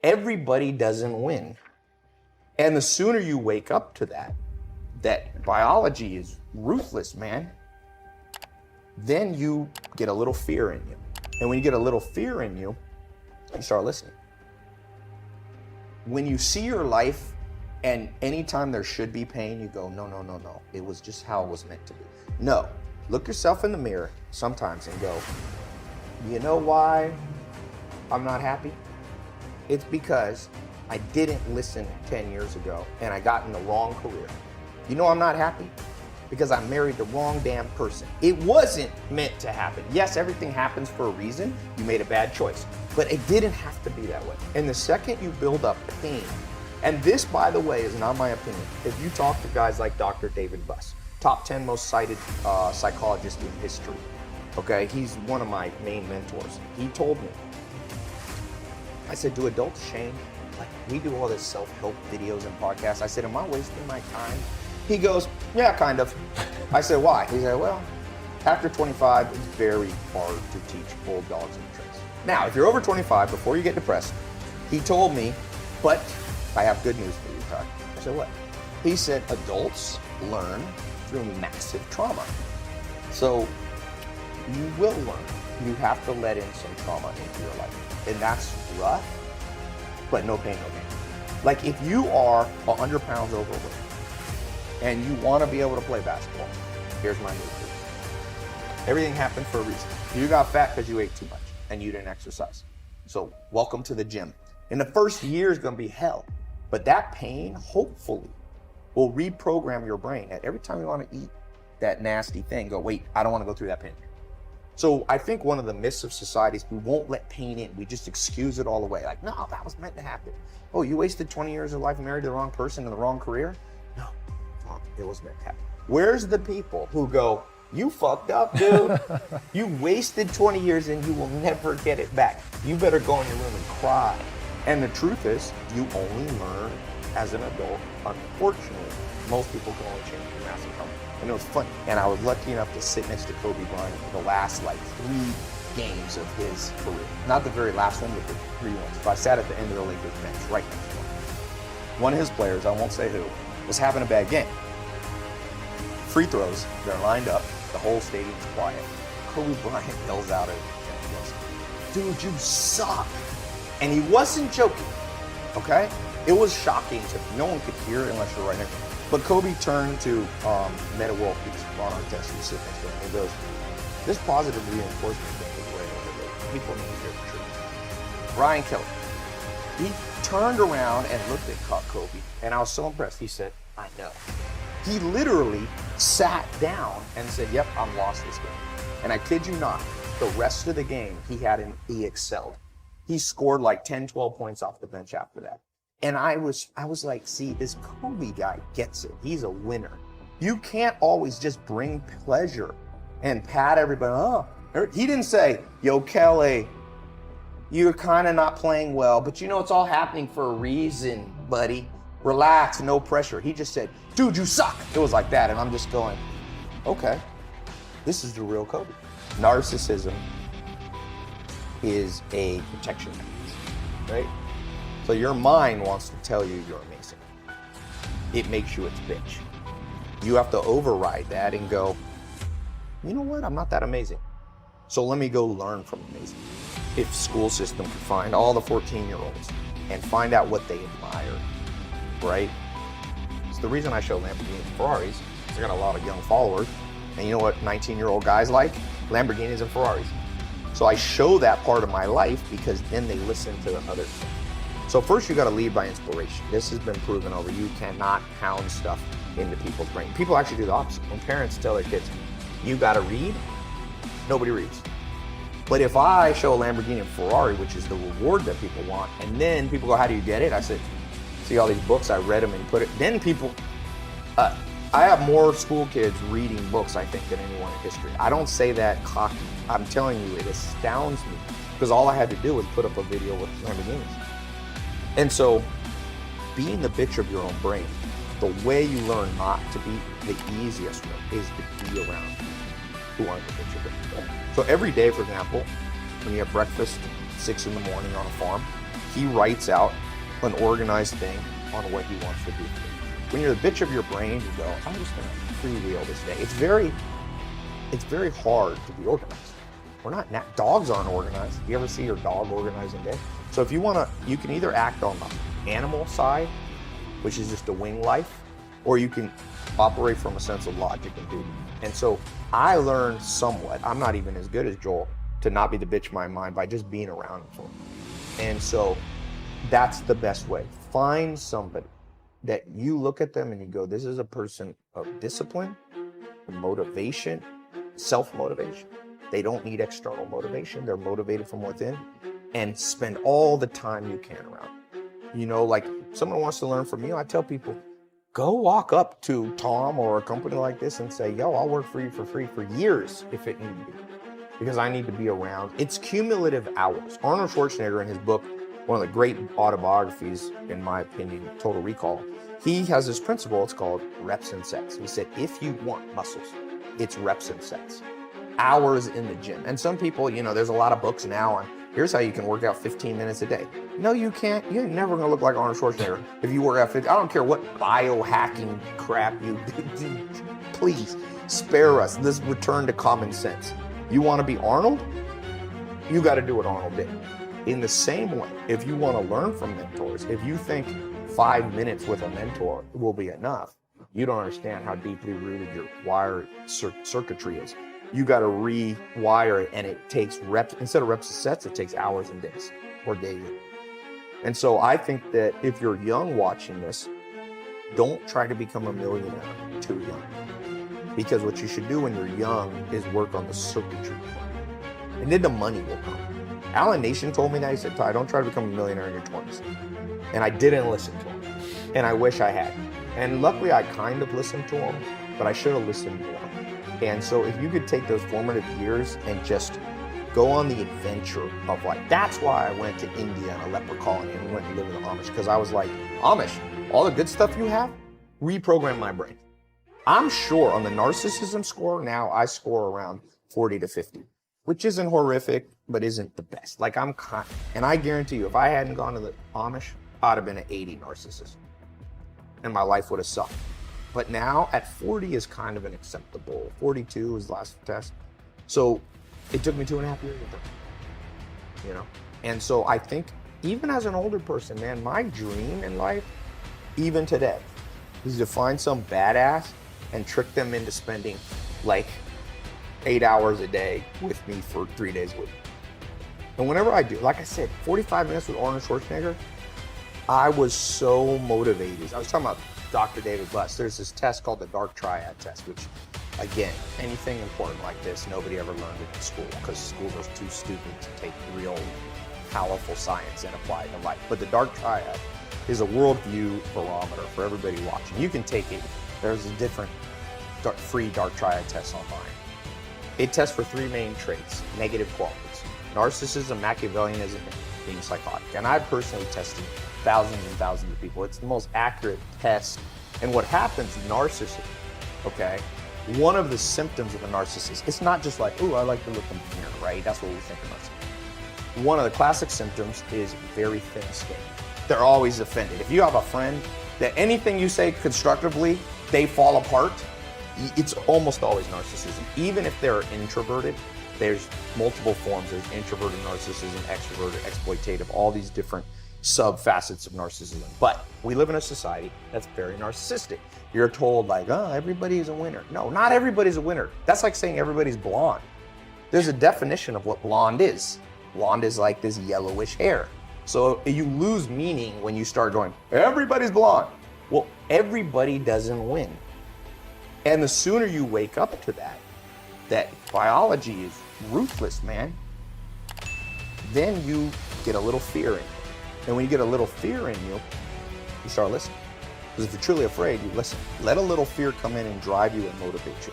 Everybody doesn't win. And the sooner you wake up to that biology is ruthless, man, then you get a little fear in you. And when you get a little fear in you, you start listening. When you see your life and anytime there should be pain, you go, no. It was just how it was meant to be. No, look yourself in the mirror sometimes and go, you know why I'm not happy? It's because I didn't listen 10 years ago and I got in the wrong career. You know I'm not happy? Because I married the wrong damn person. It wasn't meant to happen. Yes, everything happens for a reason. You made a bad choice, but it didn't have to be that way. And the second you build up pain, and this, by the way, is not my opinion. If you talk to guys like Dr. David Buss, top 10 most cited psychologist in history, okay? He's one of my main mentors. He told me, I said, do adults shame? Like, we do all this self-help videos and podcasts. I said, am I wasting my time? He goes, yeah, kind of. I said, why? He said, well, after 25, it's very hard to teach old dogs new tricks. Now, if you're over 25, before you get depressed, he told me, but I have good news for you, Todd. I said, what? He said, adults learn through massive trauma. So you will learn. You have to let in some trauma into your life. And that's rough, but no pain, no gain. Like if you are 100 pounds overweight and you want to be able to play basketball, here's my move for you. Everything happened for a reason. You got fat because you ate too much and you didn't exercise. So welcome to the gym. And the first year is going to be hell, but that pain hopefully will reprogram your brain that every time you want to eat that nasty thing, go, wait, I don't want to go through that pain. So I think one of the myths of society is we won't let pain in. We just excuse it all away. Like, no, that was meant to happen. Oh, you wasted 20 years of life and married the wrong person in the wrong career? No, it was meant to happen. Where's the people who go, you fucked up, dude. You wasted 20 years and you will never get it back. You better go in your room and cry. And the truth is, you only learn as an adult. Unfortunately, most people can only change from massive trauma. And it was funny. And I was lucky enough to sit next to Kobe Bryant for the last 3 games of his career. Not the very last one, but the 3 ones. So I sat at the end of the Lakers bench, right next to him. One of his players, I won't say who, was having a bad game. Free throws, they're lined up, the whole stadium's quiet. Kobe Bryant yells out at him, dude, you suck. And he wasn't joking, okay? It was shocking to me. No one could hear it unless you're right next to him. But Kobe turned to Meta World Peace on our desk and sit next to him and goes, this positive reinforcement thing is way overrated. People need to hear the truth. Brian Kelly, he turned around and looked at Kobe, and I was so impressed. He said, I know. He literally sat down and said, yep, I'm lost this game. And I kid you not, the rest of the game, he excelled. He scored like 10, 12 points off the bench after that. And I was like, see, this Kobe guy gets it. He's a winner. You can't always just bring pleasure and pat everybody. Oh, he didn't say, yo, Kelly, you're kind of not playing well, but you know, it's all happening for a reason, buddy. Relax, no pressure. He just said, dude, you suck. It was like that. And I'm just going, okay, this is the real Kobe. Narcissism is a protection mechanism, right? So your mind wants to tell you you're amazing. It makes you its bitch. You have to override that and go, you know what? I'm not that amazing. So let me go learn from amazing. If school system could find all the 14-year-olds and find out what they admire, right? It's the reason I show Lamborghinis and Ferraris. I got a lot of young followers. And you know what 19-year-old guys like? Lamborghinis and Ferraris. So I show that part of my life because then they listen to the other stuff. So first you gotta lead by inspiration. This has been proven over. You cannot pound stuff into people's brain. People actually do the opposite. When parents tell their kids, you gotta read, nobody reads. But if I show a Lamborghini and Ferrari, which is the reward that people want, and then people go, how do you get it? I said, see all these books, I read them and put it, then people, I have more school kids reading books, I think, than anyone in history. I don't say that cocky. I'm telling you, it astounds me because all I had to do was put up a video with Lamborghinis. And so being the bitch of your own brain, the way you learn not to be the easiest way is to be around people who aren't the bitch of your brain. So every day, for example, when you have breakfast 6 in the morning on a farm, he writes out an organized thing on what he wants to do. When you're the bitch of your brain, you go, I'm just gonna freewheel this day. It's very hard to be organized. We're not, dogs aren't organized. You ever see your dog organizing day? So if you wanna, you can either act on the animal side, which is just a wing life, or you can operate from a sense of logic and duty. And so I learned somewhat, I'm not even as good as Joel, to not be the bitch of my mind by just being around him for him. And so that's the best way. Find somebody that you look at them and you go, this is a person of discipline, motivation, self-motivation. They don't need external motivation. They're motivated from within, and spend all the time you can around. You know, like someone wants to learn from you, I tell people, go walk up to Tom or a company like this and say, yo, I'll work for you for free for years if it need to be, because I need to be around. It's cumulative hours. Arnold Schwarzenegger in his book, one of the great autobiographies, in my opinion, Total Recall, he has this principle, it's called reps and sets. He said, if you want muscles, it's reps and sets. Hours in the gym. And some people, you know, there's a lot of books now on here's how you can work out 15 minutes a day. No, you can't. You're never gonna look like Arnold Schwarzenegger if you work out 15. I don't care what biohacking crap you do. Please spare us. Let's return to common sense. You wanna be Arnold? You gotta do what Arnold did. In the same way, if you wanna learn from mentors, if you think 5 minutes with a mentor will be enough, you don't understand how deeply rooted your wired circuitry is. You got to rewire it, and it takes reps. Instead of reps and sets, it takes hours and days or days. And so I think that if you're young watching this, don't try to become a millionaire too young. Because what you should do when you're young is work on the circuitry. And then the money will come. Alan Nation told me that. He said, Ty, don't try to become a millionaire in your 20s. And I didn't listen to him. And I wish I had. And luckily I kind of listened to him, but I should have listened more. And so if you could take those formative years and just go on the adventure of like, that's why I went to India and a leper colony and we went and lived with the Amish, because I was like, Amish, all the good stuff you have, reprogram my brain. I'm sure on the narcissism score now, I score around 40 to 50, which isn't horrific, but isn't the best. Like and I guarantee you, if I hadn't gone to the Amish, I'd have been an 80 narcissist and my life would have sucked. But now at 40 is kind of an acceptable. 42 was the last test. So it took me 2.5 years with them, you know? And so I think even as an older person, man, my dream in life, even today, is to find some badass and trick them into spending like 8 hours a day with me for 3 days a week. And whenever I do, like I said, 45 minutes with Arnold Schwarzenegger, I was so motivated. I was talking about Dr. David Buss. There's this test called the Dark Triad test, which, again, anything important like this, nobody ever learned it in school because schools are too stupid to take real, powerful science and apply it to life. But the Dark Triad is a worldview barometer for everybody watching. You can take it. There's a different free Dark Triad test online. It tests for 3 main traits, negative qualities: narcissism, Machiavellianism, and being psychotic. And I personally tested thousands and thousands of people. It's the most accurate test. And what happens, narcissism, okay? One of the symptoms of a narcissist, it's not just like, ooh, I like to look in the mirror, right? That's what we think of narcissism. One of the classic symptoms is very thin skin. They're always offended. If you have a friend that anything you say constructively, they fall apart, it's almost always narcissism. Even if they're introverted, there's multiple forms. There's introverted narcissism, extroverted, exploitative, all these different sub-facets of narcissism. But we live in a society that's very narcissistic. You're told like, oh, everybody's a winner. No, not everybody's a winner. That's like saying everybody's blonde. There's a definition of what blonde is. Blonde is like this yellowish hair. So you lose meaning when you start going, everybody's blonde. Well, everybody doesn't win. And the sooner you wake up to that biology is ruthless, man, then you get a little fear in you. And when you get a little fear in you, you start listening. Because if you're truly afraid, you listen. Let a little fear come in and drive you and motivate you.